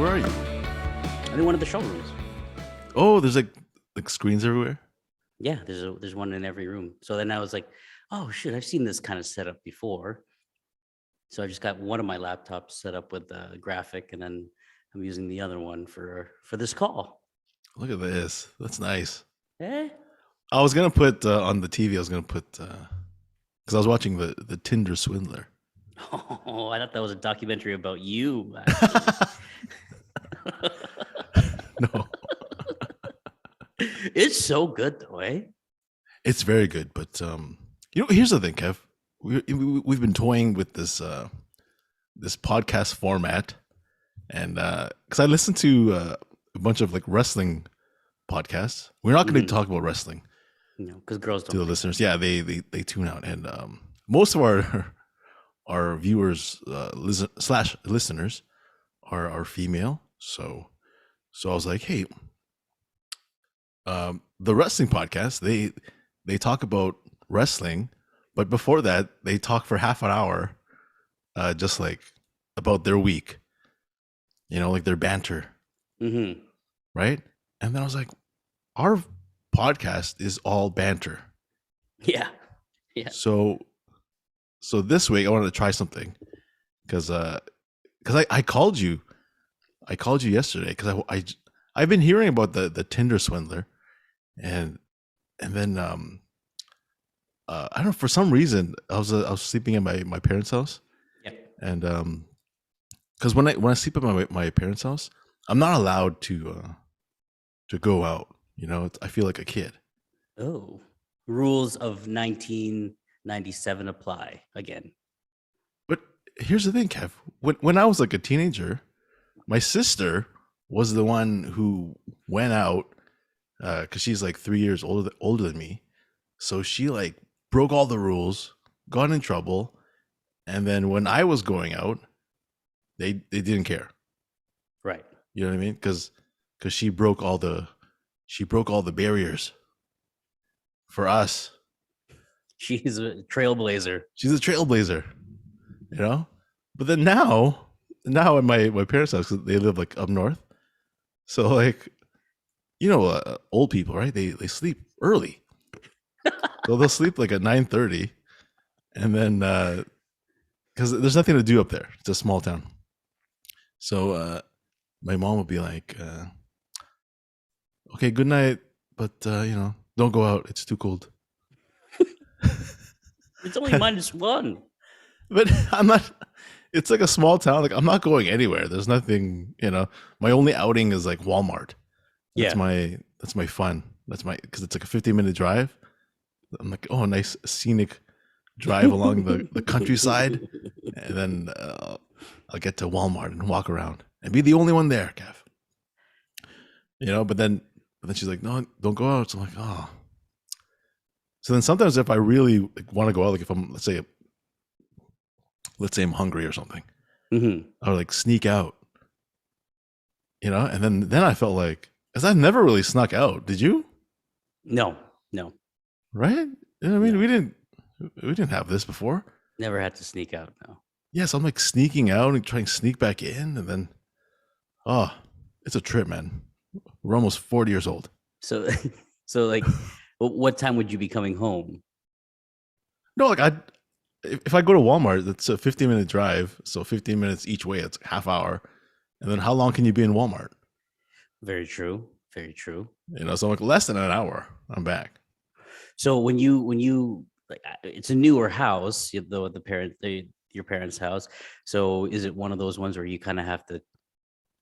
Where are you? I'm in one of the showrooms. Oh, there's like screens everywhere. Yeah, there's one in every room. So then I was like, oh shit, I've seen this kind of setup before. So I just got one of my laptops set up with the graphic, and then I'm using the other one for this call. Look at this. That's nice. Eh? I was gonna put on the TV. I was gonna put because I was watching the Tinder Swindler. Oh, I thought that was a documentary about you, actually. No, It's so good though, eh? it's very good. But here's the thing, Kev. We've been toying with this this podcast format, and because I listen to a bunch of like wrestling podcasts. We're not going to talk about wrestling. No, because girls don't. To the listeners, yeah, they tune out, and most of our viewers slash listeners are female. So I was like, hey, the wrestling podcast, they talk about wrestling, but before that they talk for half an hour, just like about their week, like their banter, right? And then I was like, our podcast is all banter. Yeah. So this week I wanted to try something because I called you yesterday because I've been hearing about the Tinder Swindler, and then I don't know, for some reason I was sleeping at my parents' house. Yeah. And because when I sleep at my parents' house, I'm not allowed to go out. I feel like a kid. Oh, rules of 1997 apply again. But here's the thing, Kev. When I was like a teenager, my sister was the one who went out because she's like 3 years older than me. So she like broke all the rules, got in trouble, and then when I was going out, they didn't care. Right. You know what I mean? Because she broke all the barriers for us. She's a trailblazer. She's a trailblazer, But then now at my parents' house, 'cause they live like up north, so like, old people, right? They sleep early, so they'll sleep like at 9:30, and then because there's nothing to do up there. It's a small town, so my mom would be like, "Okay, good night, but don't go out. It's too cold." It's only -1. But I'm not. It's like a small town. Like I'm not going anywhere. There's nothing. My only outing is like Walmart. That's my fun. Because it's like a 15-minute drive. I'm like, oh, a nice scenic drive along the countryside, and then I'll get to Walmart and walk around and be the only one there, Kev. But then she's like, no, don't go out. So I'm like, oh. So then sometimes if I really want to go out, like if I'm, let's say I'm hungry or something, I would like sneak out, and then I felt like, because I've never really snuck out. Did you? No. Right? I mean, we didn't have this before. Never had to sneak out. No. Yeah, so I'm like sneaking out and trying to sneak back in, and then, oh, it's a trip, man. We're almost 40 years old. So like, what time would you be coming home? No, like if I go to Walmart, it's a 15-minute drive, so 15 minutes each way. It's half hour, and then how long can you be in Walmart? Very true. Very true. So I'm like less than an hour, I'm back. So when you like, it's a newer house, though, your parents' house. So is it one of those ones where you kind of have to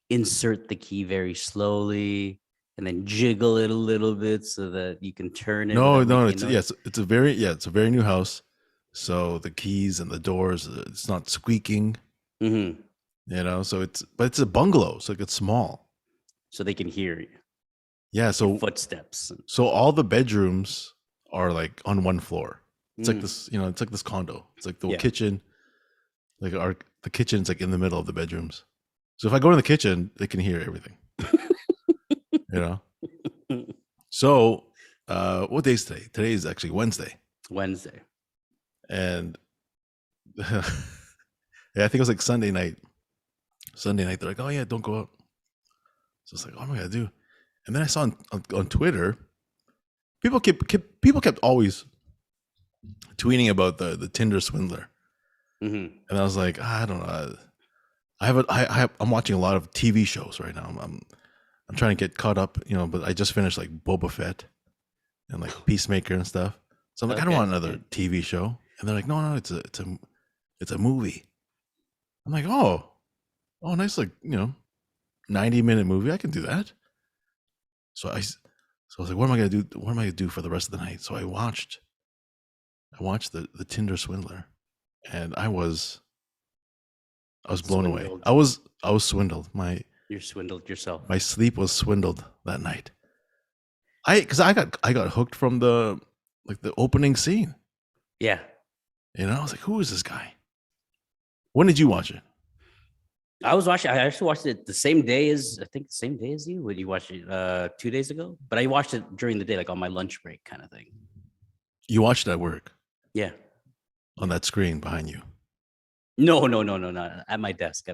insert the key very slowly and then jiggle it a little bit so that you can turn it? No, it's a very new house. So the keys and the doors, it's not squeaking. So it's a bungalow, so it's small. So they can hear you. Yeah, so footsteps. So all the bedrooms are like on one floor. It's like this, it's like this condo. It's like the kitchen, like the kitchen's like in the middle of the bedrooms. So if I go in the kitchen, they can hear everything. So what day is today? Today is actually Wednesday. And yeah, I think it was like Sunday night. They're like, oh yeah, don't go out. So it's like, what am I gonna do? And then I saw on Twitter, people kept always tweeting about the Tinder Swindler, Mm-hmm. and I was like, I don't know. I'm watching a lot of TV shows right now. I'm trying to get caught up, but I just finished like Boba Fett and like Peacemaker and stuff. So I'm like, I don't Okay. want another TV show. And they're like, no, it's a movie. I'm like, oh, nice, like 90-minute movie. I can do that. So I was like, what am I gonna do? What am I gonna do for the rest of the night? So I watched the Tinder Swindler, and I was blown away. I was swindled. You're swindled yourself. My sleep was swindled that night. Because I got hooked from the opening scene. Yeah. I was like, who is this guy? When did you watch it? I actually watched it the same day as you. When you watched it 2 days ago? But I watched it during the day, like on my lunch break kind of thing. You watched it at work? Yeah. On that screen behind you? No. At my desk.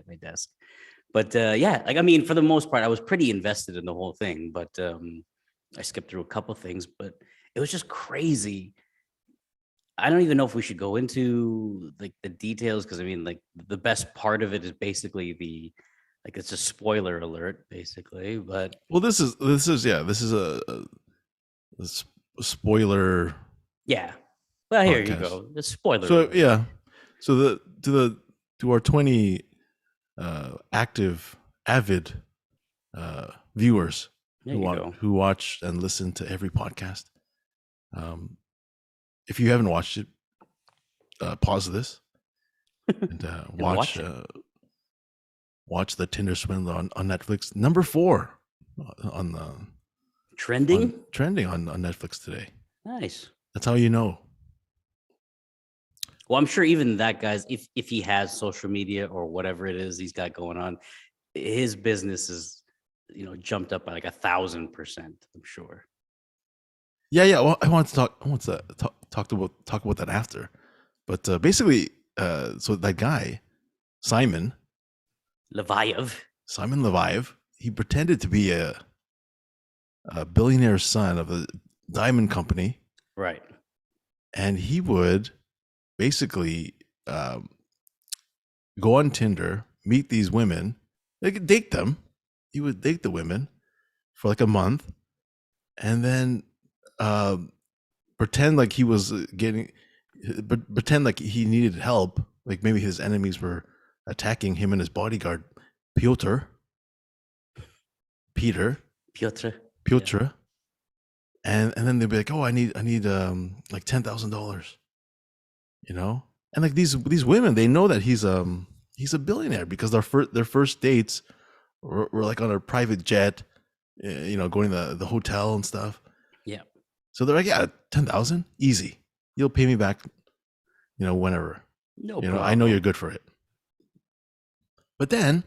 But yeah, like, I mean, for the most part, I was pretty invested in the whole thing, but I skipped through a couple things, but it was just crazy. I don't even know if we should go into like the details, because I mean, like, the best part of it is basically it's a spoiler alert, basically. But well, this is a spoiler. Yeah. Well, here podcast. You go. The spoiler. So alert. yeah, so to our 20 avid viewers who watch and listen to every podcast. If you haven't watched it, pause this and watch the Tinder Swindler on Netflix. Number 4 on the trending on Netflix today. Nice. That's how you know. Well, I'm sure even that guy's, if he has social media or whatever it is he's got going on, his business is jumped up by like 1,000%. I'm sure. Yeah. Well, I want to talk about that after, but basically, so that guy, Simon Leviev, he pretended to be a billionaire son of a diamond company, right? And he would basically go on Tinder, meet these women, they could date them. He would date the women for like a month, and then pretend like he was pretend like he needed help, like maybe his enemies were attacking him and his bodyguard Peter, yeah. and then they'd be like, oh, I need like $10,000, and like these women, they know that he's a billionaire because their first dates were like on a private jet, going to the hotel and stuff. Yeah. So they're like, yeah, 10,000, easy. You'll pay me back, whenever. No problem. I know you're good for it. But then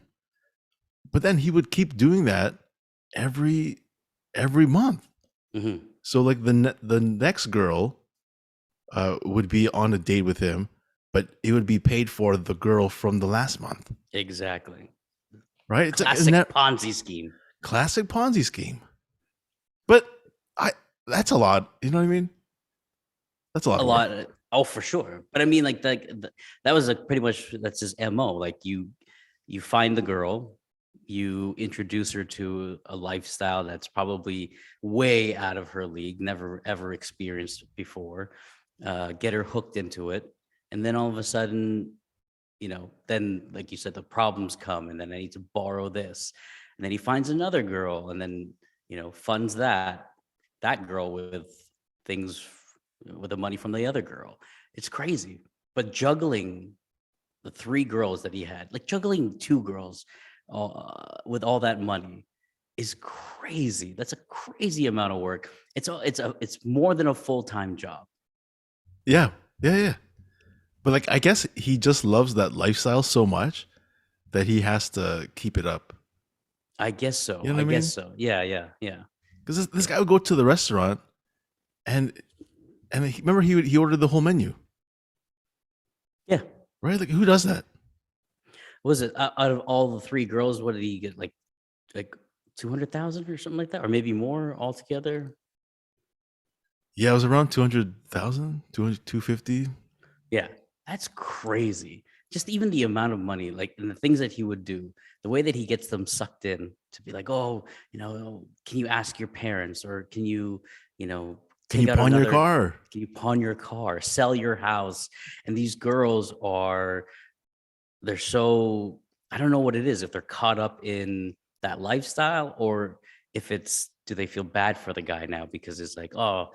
he would keep doing that every month. Mm-hmm. So like the next girl would be on a date with him, but it would be paid for the girl from the last month. Exactly. Right? It's classic Ponzi scheme. Classic Ponzi scheme. But that's a lot. You know what I mean? That's a lot. A lot. Oh, for sure. But I mean, like that was pretty much, that's his MO. Like you find the girl, you introduce her to a lifestyle that's probably way out of her league, never ever experienced before, get her hooked into it. And then all of a sudden, then like you said, the problems come, and then I need to borrow this. And then he finds another girl, and then, funds that girl with things, with the money from the other girl. It's crazy. But juggling the 3 girls that he had, like juggling 2 girls with all that money is crazy. That's a crazy amount of work. It's more than a full-time job. Yeah. But like, I guess he just loves that lifestyle so much that he has to keep it up. I guess so. You know what I mean? Guess so. Yeah. Because this guy would go to the restaurant, and remember he ordered the whole menu. Yeah. Right? Like, who does that? Was it out of all the 3 girls? What did he get? Like 200,000 or something like that, or maybe more altogether. Yeah, it was around 200,000, 250. Yeah, that's crazy. Just even the amount of money, like, and the things that he would do, the way that he gets them sucked in to be like, oh, can you ask your parents, or can you know, Can you take out pawn your another, car? can you pawn your car, sell your house? And these girls they're so, I don't know what it is, if they're caught up in that lifestyle, or if it's, do they feel bad for the guy now because it's like, oh,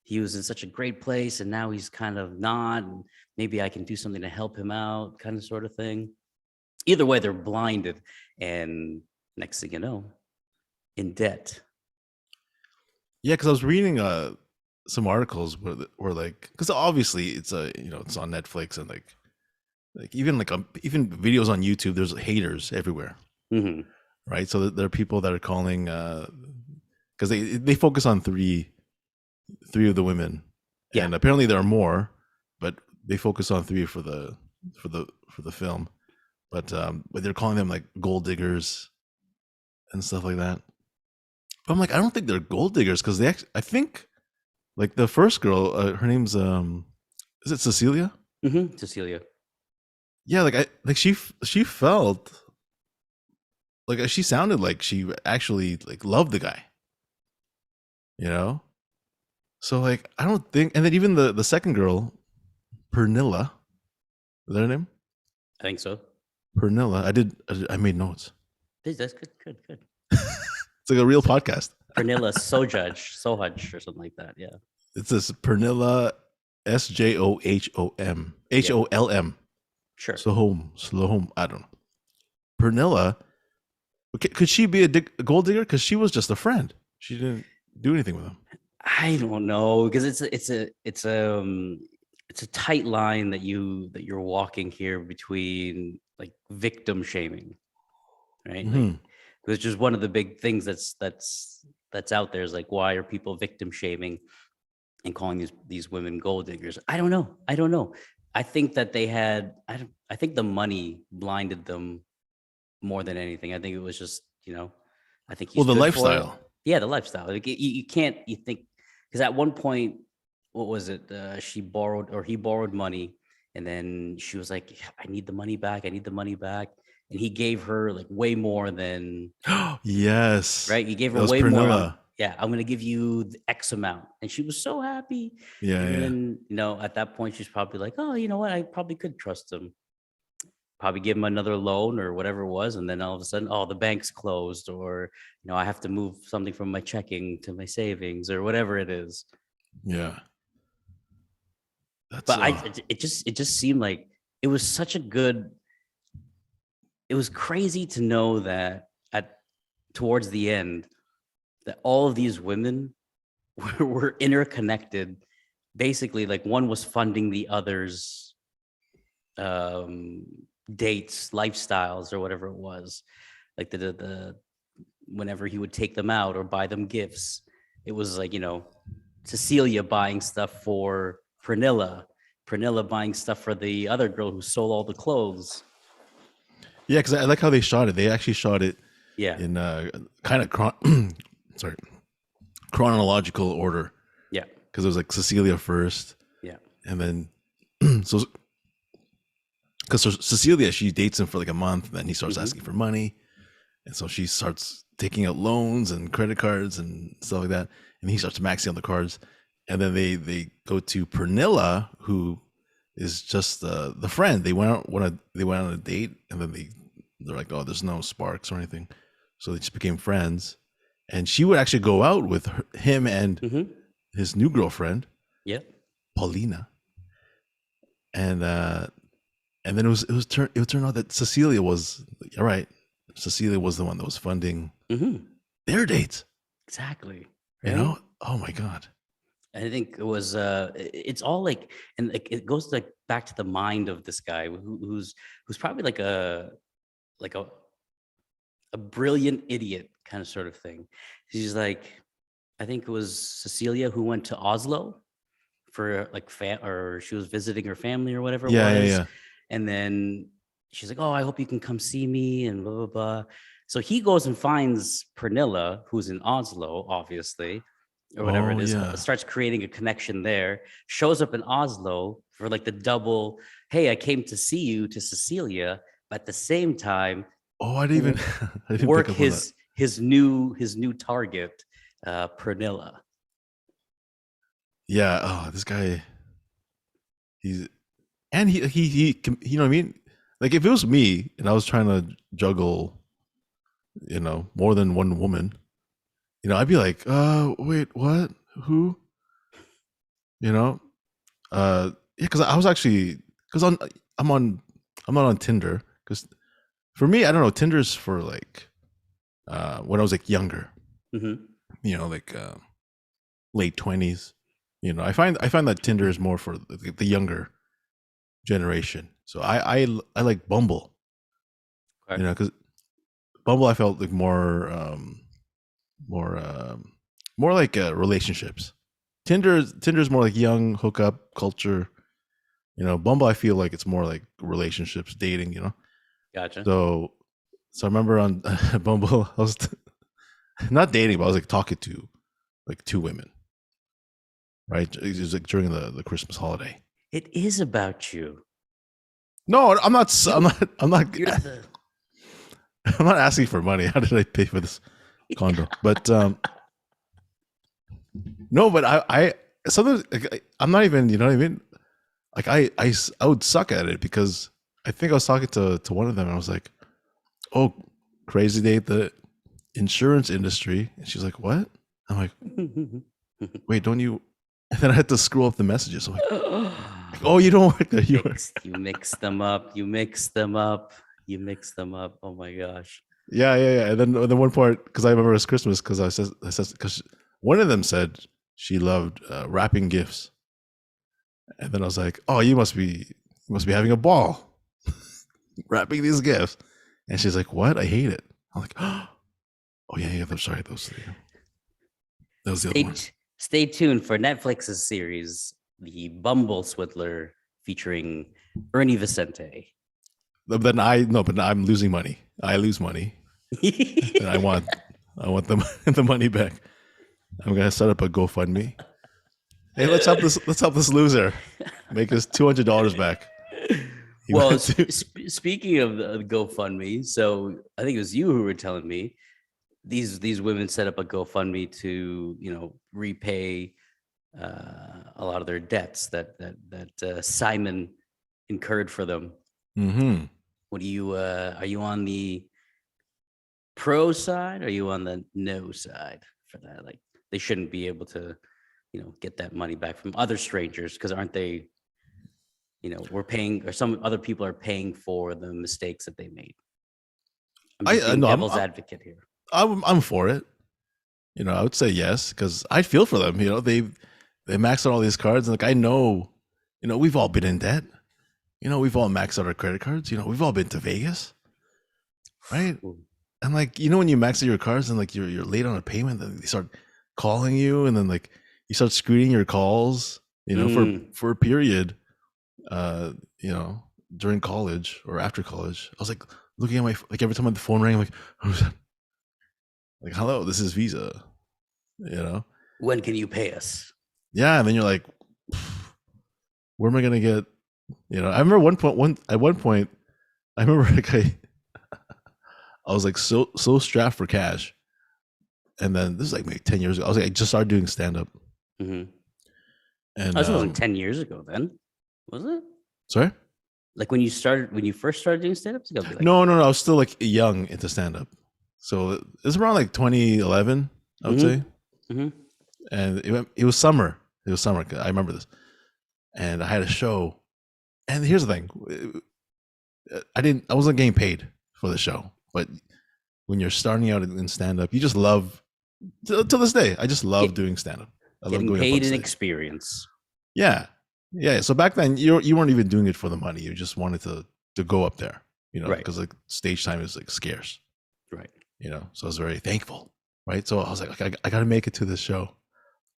he was in such a great place and now he's kind of not, and maybe I can do something to help him out, kind of sort of thing. Either way, they're blinded, and next thing you know, in debt. Yeah, because I was reading some articles where like, because obviously it's it's on Netflix, and like even even videos on YouTube. There's haters everywhere, Hmm. right? So there are people that are calling because they focus on three of the women, Yeah. and apparently there are more, but they focus on three for the film. But they're calling them like gold diggers and stuff like that. But I'm like, I don't think they're gold diggers, because I think like the first girl, her name's is it Cecilia? Cecilia. Yeah, she felt like she sounded like she actually like loved the guy, you know. So like I don't think, and then even the second girl, Pernilla, is that her name? I think so. Pernilla. I made notes. That's good, good, good. It's like a real podcast. Pernilla Sohaj or something like that. Yeah. It's this Pernilla, SJOHOM, HOLM. Sure. Slohom. I don't know. Pernilla. Could she be a gold digger? Because she was just a friend. She didn't do anything with him. I don't know, because it's a tight line that you're walking here between like victim shaming, right? Mm-hmm. Like, which is one of the big things that's out there, is like, why are people victim shaming and calling these women gold diggers? I don't know. I think that I think the money blinded them more than anything. I think it was just, I think he Well, the stood for it. lifestyle. Yeah, the lifestyle. Like, you can't, you think, because at one point, what was it? She borrowed, or he borrowed money, and then she was like, I need the money back. I need the money back. And he gave her like way more than, Yes. right? He gave her That was way more. Pernilla. Yeah, I'm going to give you the X amount. And she was so happy. Yeah, And yeah. then, at that point, she's probably like, oh, you know what? I probably could trust him. Probably give him another loan or whatever it was. And then all of a sudden, oh, the bank's closed, or, I have to move something from my checking to my savings, or whatever it is. Yeah. That's But it just seemed like it was such a good, it was crazy to know that towards the end, that all of these women were interconnected. Basically, like, one was funding the other's dates, lifestyles, or whatever it was. Like the whenever he would take them out or buy them gifts, it was like, Cecilia buying stuff for Pernilla buying stuff for the other girl who sold all the clothes. yeah, because I like how they shot it. They actually shot it in kind of chronological order. Yeah. Because it was like Cecilia first. Yeah. And then because Cecilia, she dates him for like a month, and then he starts asking for money, and so she starts taking out loans and credit cards and stuff like that, and he starts maxing out the cards, and then they go to Pernilla, who is just the friend. They went on a date, and then they're like, oh, there's no sparks or anything, so they just became friends, and she would actually go out with him and his new girlfriend, Paulina, and then it would turn out that Cecilia was, all right. Cecilia was the one that was funding their dates. Exactly. Right? Oh my God. I think it was it's all like, and like, it goes like back to the mind of this guy who's probably like a brilliant idiot kind of sort of thing. She's like, I think it was Cecilia who went to Oslo for like or she was visiting her family or whatever it was. Yeah. And then she's like, oh, I hope you can come see me, and blah, blah, blah. So he goes and finds Pernilla, who's in Oslo, obviously, or whatever it Oh is, yeah. starts creating a connection there, shows up in Oslo for like the double, hey, I came to see you to Cecilia, but at the same time, Oh, I didn't even I didn't pick work up on that. his new target, Pernilla. Yeah. Oh, this guy. He's and you know what I mean. Like if it was me and I was trying to juggle, more than one woman, I'd be like, wait, what? Who? You know? Yeah, because I was actually because I'm on I'm not on Tinder because for me I don't know Tinder's for like when I was like younger, Mm-hmm. like late 20s. I find that Tinder is more for the younger generation. So I like Bumble, Okay. because Bumble I felt like more more like relationships. Tinder's more like young hookup culture. Bumble I feel like it's more like relationships, dating. Gotcha. So I remember on Bumble I was not dating, but I was like talking to like two women. Right, it was like during the Christmas holiday. It is about you. No, I'm not. I'm You not. I'm not. you're the I'm not asking for money. How did I pay for this condo? But no. But I sometimes like, I'm not even. You know what I mean? Like I would suck at it because I think I was talking to one of them and I was like, "Oh, crazy date the insurance industry," and she's like, "What?" I'm like, "Wait, don't you?" And then I had to scroll up the messages. I'm like, "Oh, you don't work there. You work." You mix them up. You mix them up. You mix them up. Oh my gosh. Yeah. And then the one part, because I remember it was Christmas, because I said because one of them said she loved wrapping gifts, and then I was like, "Oh, you must be having a ball wrapping these gifts," and she's like, "What? I hate it." I'm like, "Oh yeah. I'm sorry. That was the other Stay, one." stay tuned for Netflix's series, The Bumble Swindler, featuring Ernie Vicente. But then but I'm losing money. I lose money, and I want the money back. I'm gonna set up a GoFundMe. Hey, let's help this loser make his $200 back. He Well, went to speaking of the GoFundMe, so I think it was you who were telling me these women set up a GoFundMe to repay a lot of their debts that Simon incurred for them. Mm-hmm. What do you are you on the pro side? Or are you on the no side for that? Like they shouldn't be able to, get that money back from other strangers because aren't they? We're paying, or some other people are paying for the mistakes that they made. I'm just I being no, devil's advocate here. I'm for it. I would say yes because I feel for them. They max out all these cards, and like I know, we've all been in debt. We've all maxed out our credit cards. We've all been to Vegas, right? And like when you max out your cards and like you're late on a payment, then they start calling you, and then like you start screening your calls. For a period, uh, you know, during college or after college, I was like looking at my like every time the phone rang, I'm like, who's that? Like, hello, this is Visa. When can you pay us? Yeah, and then you're like, where am I gonna get? I remember at one point, I remember like I was like so strapped for cash, and then this is like maybe 10 years ago. I was like, I just started doing stand up, Mm-hmm. and This wasn't 10 years ago then, was it? sorry, Like when you first started doing stand-ups, you gotta be like, no, I was still like young into stand up, so it was around like 2011, I would say, mm-hmm. and it was summer. It was summer. I remember this, and I had a show, and here's the thing: I wasn't getting paid for the show, but when you're starting out in stand up, you just love to this day. I just love doing stand up. I love Getting going up on paid in stage. experience. Yeah. So back then, you weren't even doing it for the money. You just wanted to go up there, Right. because like stage time is like scarce, Right. So I was very thankful, right? So I was like, I got to make it to this show,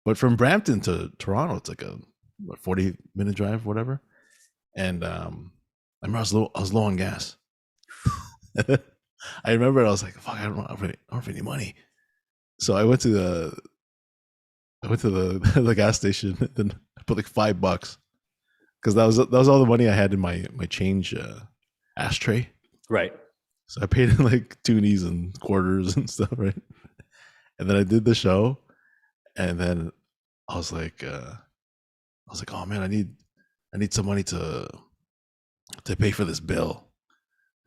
but from Brampton to Toronto, it's like a 40-minute drive, whatever. And I remember I was low on gas. I remember I was like, fuck, I don't have any money. So I went to the the gas station and I put like $5 because that was all the money I had in my change ashtray. Right. So I paid in like toonies and quarters and stuff, right? And then I did the show, and then I was like, oh man, I need some money to pay for this bill,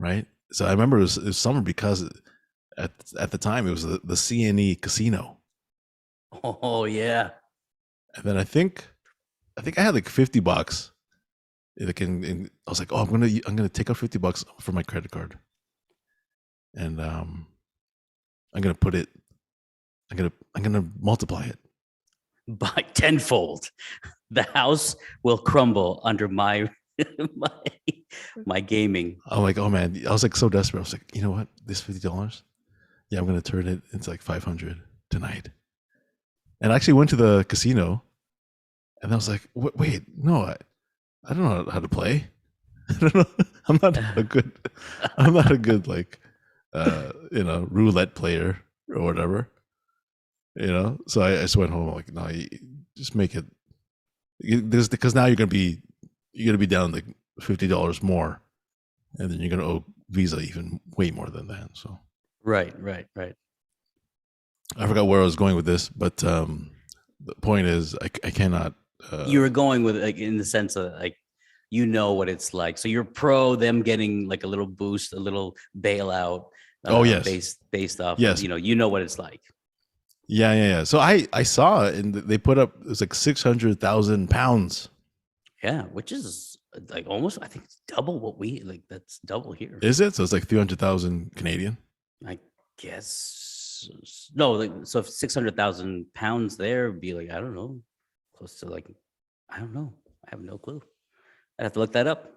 right? So I remember it was summer because at the time it was the CNE casino, Oh yeah. and then I think I had like $50. Like I was like, oh, I'm gonna take out $50 for my credit card, and I'm gonna put it, I'm gonna multiply it. By tenfold. The house will crumble under my my my gaming. I'm like, oh man, I was like so desperate. I was like, you know what, this $50, yeah, I'm gonna turn it into like 500 tonight. And I actually went to the casino, and I was like, wait, no, I don't know how to play. I don't know. I'm not a good like roulette player or whatever. So I just went home like, no, you just make it because now you're gonna be down like $50 more, and then you're gonna owe Visa even way more than that. So Right. I forgot where I was going with this, but the point is I cannot. You were going with like in the sense of like what it's like. So you're pro them getting like a little boost, a little bailout. Oh yes, based off. yes, You know what it's like. yeah. So I saw it, and they put up, it was like 600,000 pounds. Yeah, which is like almost, I think it's double what we like. That's double here. Is it? So it's like 300,000 Canadian. I guess no. Like, so if 600,000 pounds there would be like, I don't know, close to like, I don't know. I have no clue. I have to look that up.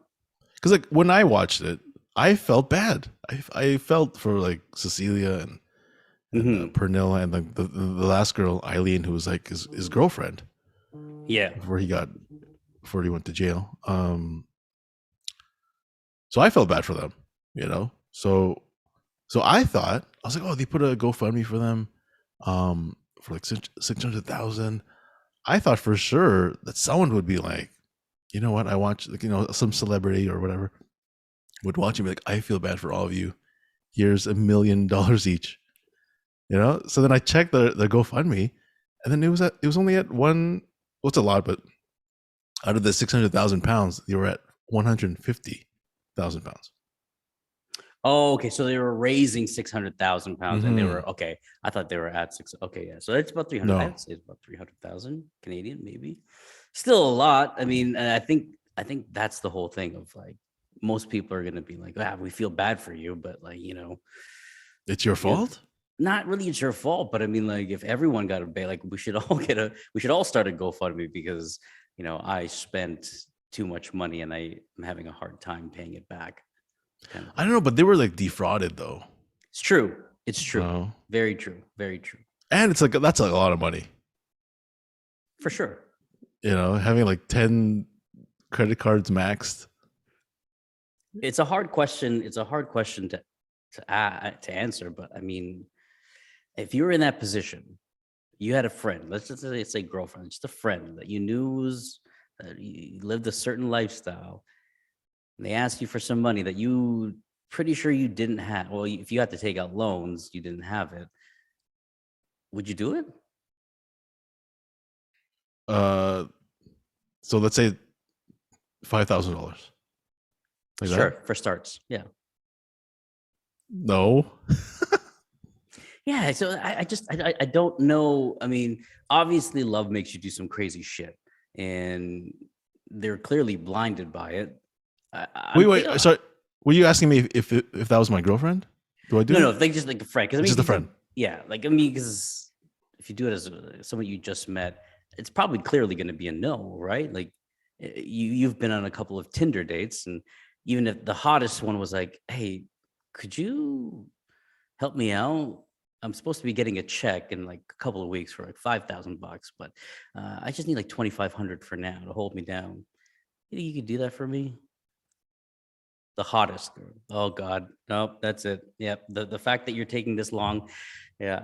Because like when I watched it, I felt bad. I felt for like Cecilia and Pernilla and the last girl, Eileen, who was like his girlfriend. Yeah. Before he went to jail. So I felt bad for them, So I thought, I was like, oh, they put a GoFundMe for them, for like 600,000. I thought for sure that someone would be like, you know what, I want, like, some celebrity or whatever would watch and be like, I feel bad for all of you. Here's $1 million each. So then I checked the GoFundMe, and then it was only at one. What's a lot, but out of the 600,000 pounds, they were at 150,000 pounds. Oh, okay. So they were raising 600,000 pounds, and they were okay. I thought they were at six. Okay, yeah. So it's about 300. No. I'd say it's about 300,000 Canadian, maybe. Still a lot. I mean, and I think that's the whole thing of like most people are gonna be like, we feel bad for you, but like it's your fault. Not really, it's your fault, but I mean, like if everyone got a bail, like we should all start a GoFundMe because I spent too much money and I'm having a hard time paying it back. Kind of. I don't know, but they were like defrauded though. It's true. It's true. Oh. Very true. Very true. And it's like, that's a lot of money. For sure. Having like 10 credit cards maxed. It's a hard question. It's a hard question to answer. But I mean, if you were in that position, you had a friend, let's just say girlfriend, just a friend that you knew that you lived a certain lifestyle. And they asked you for some money that you pretty sure you didn't have. Well, if you had to take out loans, you didn't have it. Would you do it? So let's say $5,000. Like sure, that? For starts. Yeah. No. Yeah, so I don't know. I mean, obviously love makes you do some crazy shit, and they're clearly blinded by it. Wait. Sorry, were you asking me if that was my girlfriend? Do I do? No, they just like a friend. Just a friend. Yeah, like I mean, because if you do it as someone you just met, it's probably clearly going to be a no, right? Like you've been on a couple of Tinder dates, and even if the hottest one was like, "Hey, could you help me out? I'm supposed to be getting a check in like a couple of weeks for like $5,000, but I just need like 2,500 for now to hold me down. You could do that for me?" The hottest girl. Oh God. Nope, that's it. Yep. The fact that you're taking this long. Yeah.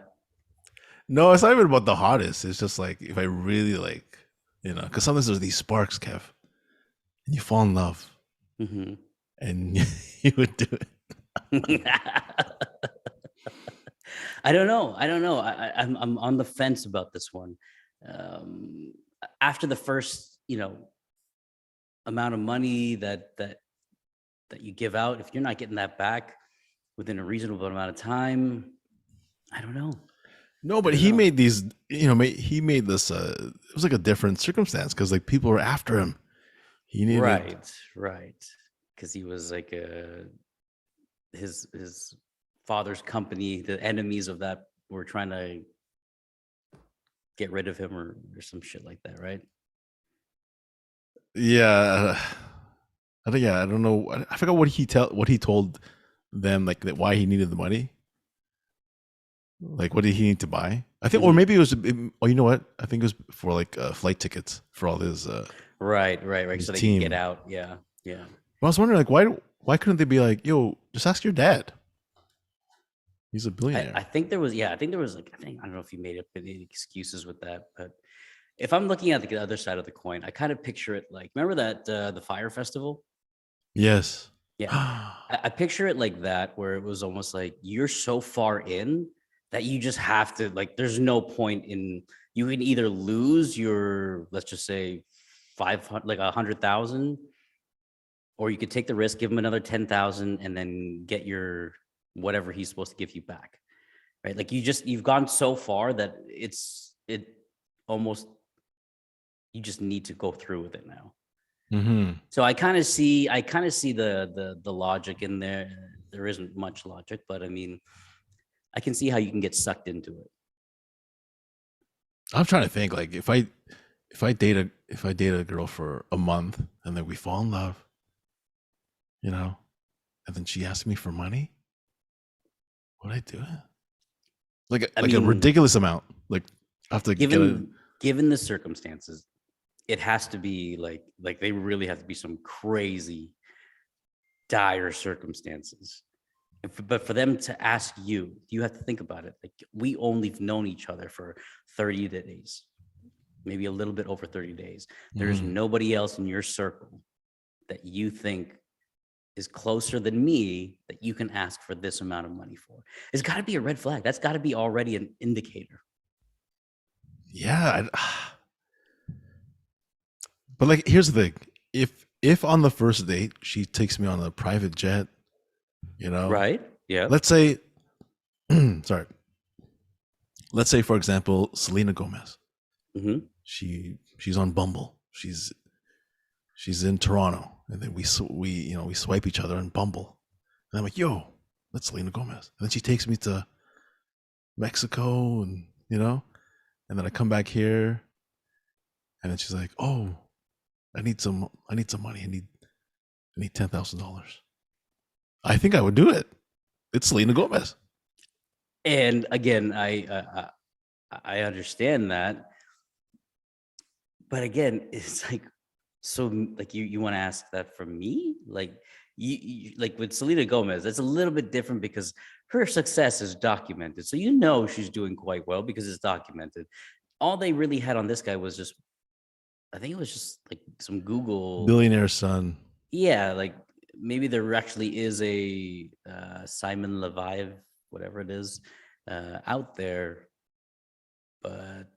No, it's not even about the hottest. It's just like if I really like, because sometimes there's these sparks, Kev, and you fall in love, Mm-hmm. and you would do it. I don't know. I'm on the fence about this one. After the first, amount of money that you give out, if you're not getting that back within a reasonable amount of time, I don't know. No, but he made these, he made this, it was like a different circumstance because like people were after him. He needed. Right. Because he was like his father's company, the enemies of that were trying to get rid of him or some shit like that, right? Yeah. I don't know. I forgot what he told them, like why he needed the money. Like, what did he need to buy? I think, or maybe it was. Oh, you know what? I think it was for like flight tickets for all his. Right. So they can get out. Yeah. But I was wondering, like, why couldn't they be like, yo, just ask your dad? He's a billionaire. I think there was. Yeah, I think there was like. I don't know if he made up any excuses with that, but if I'm looking at the other side of the coin, I kind of picture it like. Remember that the Fire Festival? Yes. Yeah. I picture it like that, where it was almost like you're so far in that you just have to, like, there's no point in, you can either lose your, let's just say 500, like 100,000, or you could take the risk, give him another 10,000 and then get your, whatever he's supposed to give you back. Right. Like you've gone so far that it almost, you just need to go through with it now. Mm-hmm. So I kind of see the logic in there. There isn't much logic, but I mean, I can see how you can get sucked into it. I'm trying to think, like, if I date a girl for a month and then we fall in love, and then she asks me for money, would I do it? Like a ridiculous amount. Like, I have to given the circumstances, it has to be like they really have to be some crazy, dire circumstances. But for them to ask you, you have to think about it. Like, we only have known each other for 30 days, maybe a little bit over 30 days. There's nobody else in your circle that you think is closer than me that you can ask for this amount of money for. It's got to be a red flag. That's got to be already an indicator. Yeah. But like, here's the thing. If on the first date she takes me on a private jet, right? Yeah. Let's say, sorry. Let's say, for example, Selena Gomez. Mm-hmm. She's on Bumble. She's in Toronto, and then we swipe each other on Bumble, and I'm like, yo, that's Selena Gomez. And then she takes me to Mexico, and and then I come back here, and then she's like, oh, I need some money. I need $10,000. I think I would do it. It's Selena Gomez. And again, I understand that, but again, it's like, so like you want to ask that from me? Like you like with Selena Gomez, that's a little bit different because her success is documented. So she's doing quite well because it's documented. All they really had on this guy was just, I think it was just like some Google billionaire son. Yeah, like maybe there actually is a Simon Levive, whatever it is, out there, but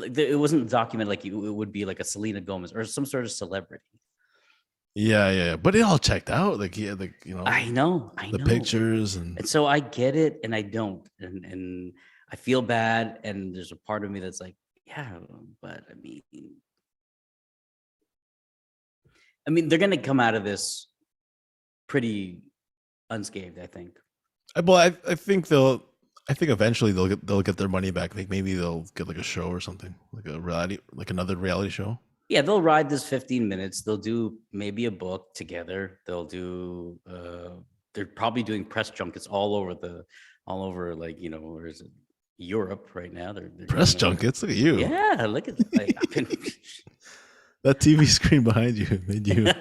it wasn't documented like it would be like a Selena Gomez or some sort of celebrity. Yeah. But it all checked out. Like, yeah, I know the pictures and so I get it and I don't, and I feel bad, and there's a part of me that's like, yeah, but I mean, they're gonna come out of this pretty unscathed, I think. Well, I think eventually they'll get their money back. Like, maybe they'll get like a show or something, like another reality show. Yeah, they'll ride this 15 minutes. They'll do maybe a book together. They'll do. They're probably doing press junkets all over like, where is it? Europe right now. They're press junkets. Look at you. Yeah, look at like, That TV screen behind you made you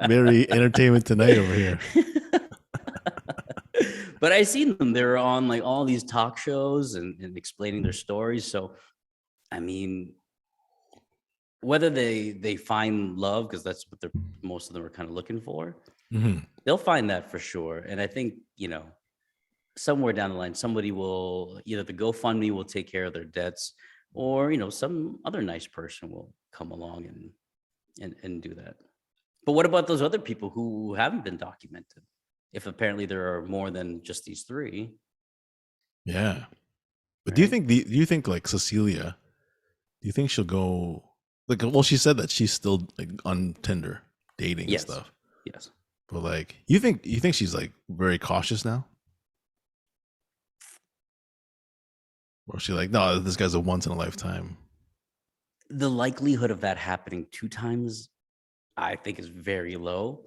very Entertainment Tonight over here. But I seen them. They're on like all these talk shows and explaining their stories. So, I mean, whether they find love, because that's what they're most of them are kind of looking for, they'll find that for sure. And I think, somewhere down the line, somebody will either the GoFundMe will take care of their debts, or some other nice person will come along and do that. But what about those other people who haven't been documented? If apparently there are more than just these three. Yeah. But Right? do you think like Cecilia, do you think she'll go like, well, she said that she's still like on Tinder dating and Yes. stuff. Yes. But like, you think she's like very cautious now? Or is she like, no, this guy's a once in a lifetime? The likelihood of that happening 2 times, I think, is very low.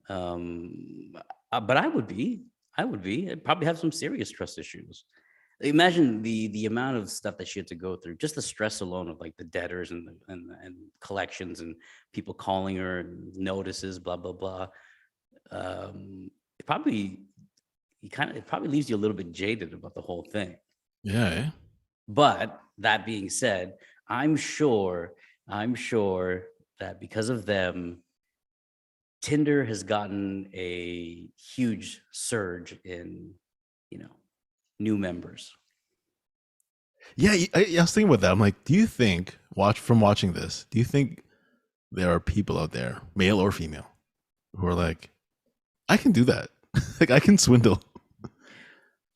But I would be. I'd probably have some serious trust issues. Imagine the amount of stuff that she had to go through, just the stress alone of like the debtors and collections and people calling her and notices, blah blah blah. It probably leaves you a little bit jaded about the whole thing. Yeah. Eh? But that being said, I'm sure that because of them, Tinder has gotten a huge surge in, new members. Yeah, I was thinking about that. I'm like, do you think watching this? Do you think there are people out there, male or female, who are like, I can do that. Like I can swindle.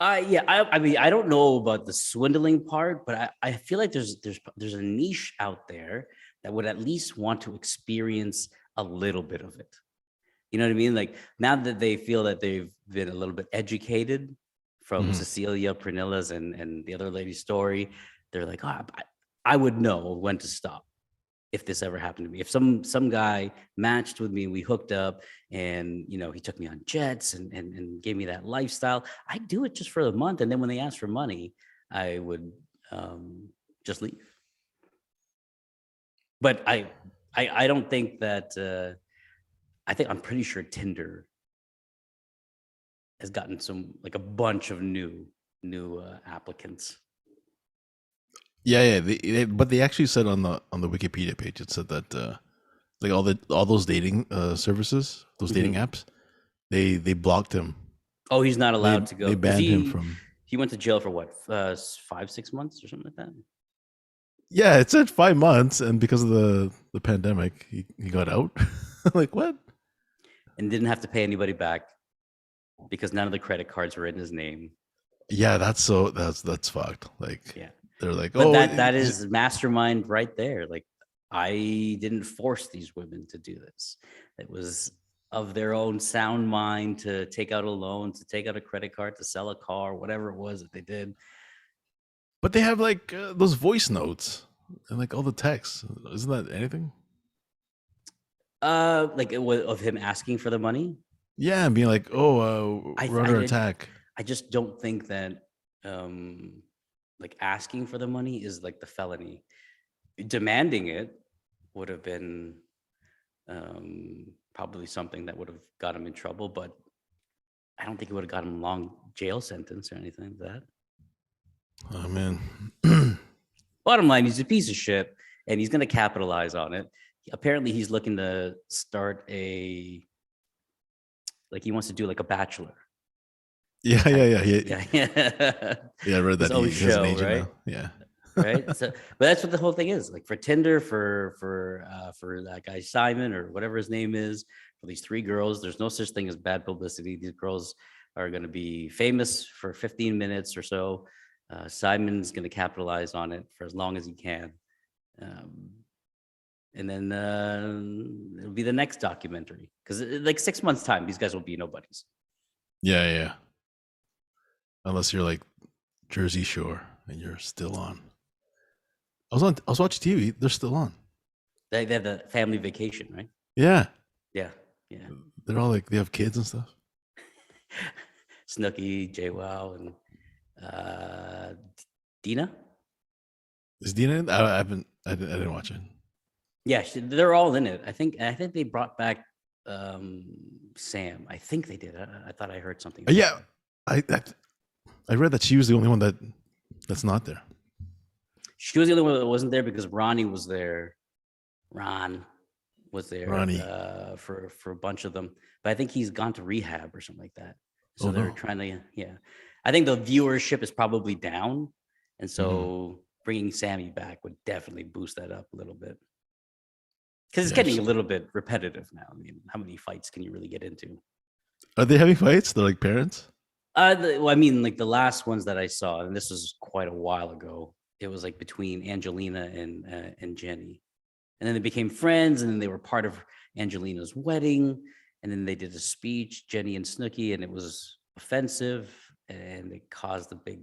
Yeah, I mean, I don't know about the swindling part, but I feel like there's a niche out there that would at least want to experience a little bit of it. You know what I mean? Like now that they feel that they've been a little bit educated from Cecilia Pernilla's and the other lady's story, they're like, oh, I would know when to stop if this ever happened to me. If some guy matched with me, we hooked up, and he took me on jets and gave me that lifestyle, I'd do it just for a month, and then when they asked for money, I would just leave. But I don't think that. I'm pretty sure Tinder has gotten a bunch of new applicants. Yeah. But they actually said on the Wikipedia page, it said that like all those dating services, those dating apps, they blocked him. Oh, he's not allowed to go. They banned him from. He went to jail for what, 5-6 months or something like that. Yeah, it said 5 months, and because of the pandemic, he got out. Like what? And didn't have to pay anybody back because none of the credit cards were in his name. Yeah, that's fucked. Like, yeah, they're like, but oh, that is mastermind right there. Like, I didn't force these women to do this. It was of their own sound mind to take out a loan, to take out a credit card, to sell a car, whatever it was that they did. But they have like those voice notes and like all the texts. Isn't that anything? Like it was of him asking for the money. Yeah, and being like, oh, we're under attack. I just don't think that like asking for the money is like the felony. Demanding it would have been probably something that would have got him in trouble, but I don't think it would have got him a long jail sentence or anything like that. Oh man. Bottom line, he's a piece of shit, and he's going to capitalize on it. Apparently, he's looking to start he wants to do like a Bachelor. Yeah. Yeah. Yeah, I read that. His He has an show, agent right? now. Yeah. Right. So, but that's what the whole thing is. Like for Tinder, for that guy Simon or whatever his name is, for these 3 girls, there's no such thing as bad publicity. These girls are going to be famous for 15 minutes or so. Simon's going to capitalize on it for as long as he can. And then it'll be the next documentary, because like 6 months time, these guys will be nobodies. Yeah. Unless you're like Jersey Shore and you're still on. I was watching TV. They're still on. They have the family vacation, right? Yeah. Yeah. They're all like, they have kids and stuff. Snooki, JWoww, and Dina. Is Dina in? I didn't watch it. Yeah, they're all in it. I think they brought back Sam. I think they did. I thought I heard something. Yeah, I read that she was the only one that's not there. She was the only one that wasn't there because Ronnie was there. Ron was there for a bunch of them, but I think he's gone to rehab or something like that. So they're trying to, yeah. I think the viewership is probably down, and so bringing Sammy back would definitely boost that up a little bit. Because it's getting a little bit repetitive now. I mean, how many fights can you really get into? Are they having fights? They're like parents? Well, I mean, like the last ones that I saw, and this was quite a while ago, it was like between Angelina and Jenny. And then they became friends, and then they were part of Angelina's wedding. And then they did a speech, Jenny and Snooki, and it was offensive, and it caused a big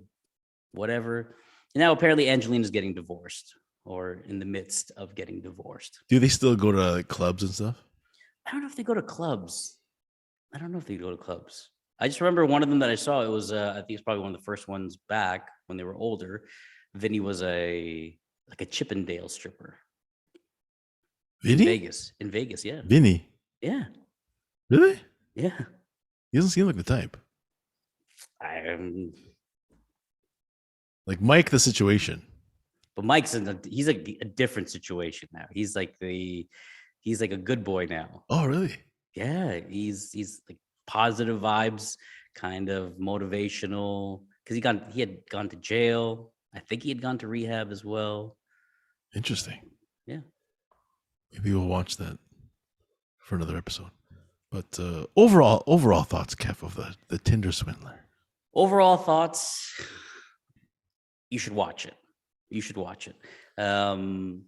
whatever. And now apparently Angelina's getting divorced, or in the midst of getting divorced. Do they still go to clubs and stuff? I don't know if they go to clubs. I just remember one of them that I saw. It was, I think it's probably one of the first ones back when they were older. Vinny was like a Chippendale stripper. Vinny? In Vegas, yeah. Vinny? Yeah. Really? Yeah. He doesn't seem like the type. Like Mike, the situation. But Mike's he's a different situation now. He's like a good boy now. Oh, really? Yeah, he's like positive vibes, kind of motivational. Because he had gone to jail. I think he had gone to rehab as well. Interesting. Yeah. Maybe we'll watch that for another episode. But overall thoughts, Kev, of the Tinder Swindler. Overall thoughts, you should watch it. And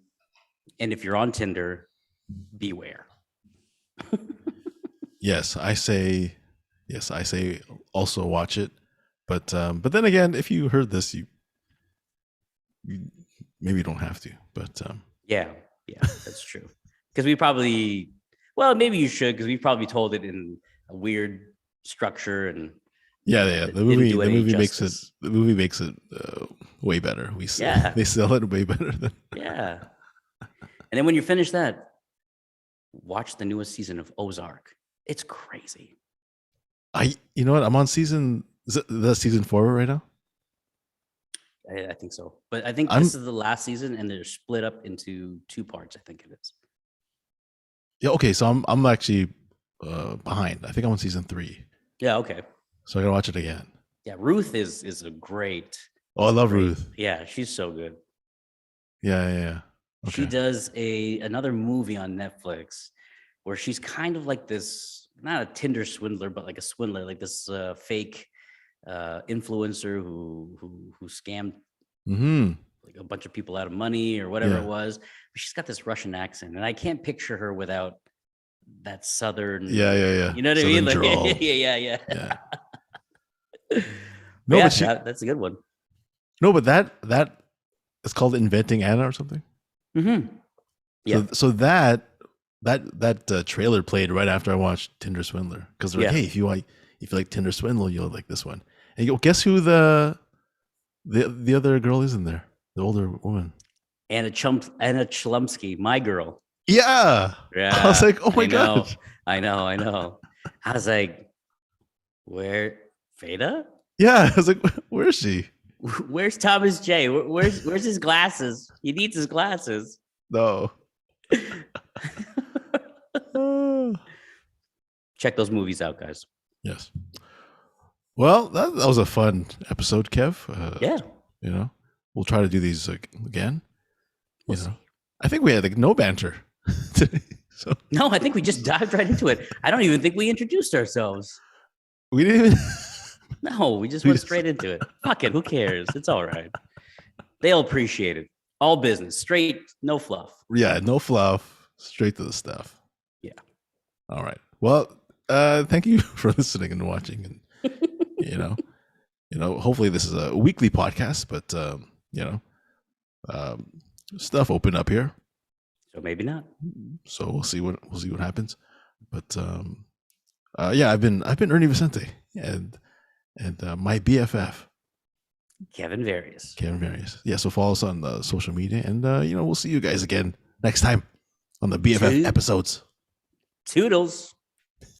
if you're on Tinder, beware. Yes, I say also watch it. But then again, if you heard this, you maybe don't have to. But yeah, that's true. Because maybe you should, because we probably told it in a weird structure and the movie makes it way better. They sell it way better than yeah. And then when you finish that, watch the newest season of Ozark. It's crazy. You know what? I'm on season 4 right now. I think so, but I think this is the last season, and they're split up into 2 parts. I think it is. Yeah. Okay. So I'm actually behind. I think I'm on season 3. Yeah. Okay. So I gotta watch it again. Yeah. Ruth is a great. Oh, I love Ruth. Yeah, she's so good. Yeah. Okay. She does another movie on Netflix where she's kind of like this, not a Tinder swindler, but like a swindler, like this fake influencer who scammed like a bunch of people out of money or whatever it was. But she's got this Russian accent, and I can't picture her without that southern. Yeah. You know what I mean? Like, yeah. No, but that's a good one. No, but that is called Inventing Anna or something. Mm-hmm. Yeah. So that trailer played right after I watched Tinder Swindler, because they're like, hey, if you like Tinder Swindler, you'll like this one. And you go, guess who the other girl is in there? The older woman. Anna Chlumsky, my girl. Yeah. I was like, oh my god. I know. I was like, where Veda? Yeah. I was like, where is she? Where's Thomas J? Where's his glasses? He needs his glasses. No. Check those movies out, guys. Yes. Well, that was a fun episode, Kev. Yeah. You know, we'll try to do these again. We'll see. I think we had no banter today. So no, I think we just dived right into it. I don't even think we introduced ourselves. We didn't even. No, we just went straight into it. Fuck it. Who cares? It's all right. They'll appreciate it. All business, straight, no fluff. Yeah, no fluff, straight to the stuff. Yeah. All right. Well, thank you for listening and watching, and hopefully this is a weekly podcast, but stuff open up here. So maybe not. So we'll see what happens. But I've been Ernie Vicente and my BFF. Kevin Various. Yeah, so follow us on social media, and we'll see you guys again next time. on the BFF episodes. Toodles.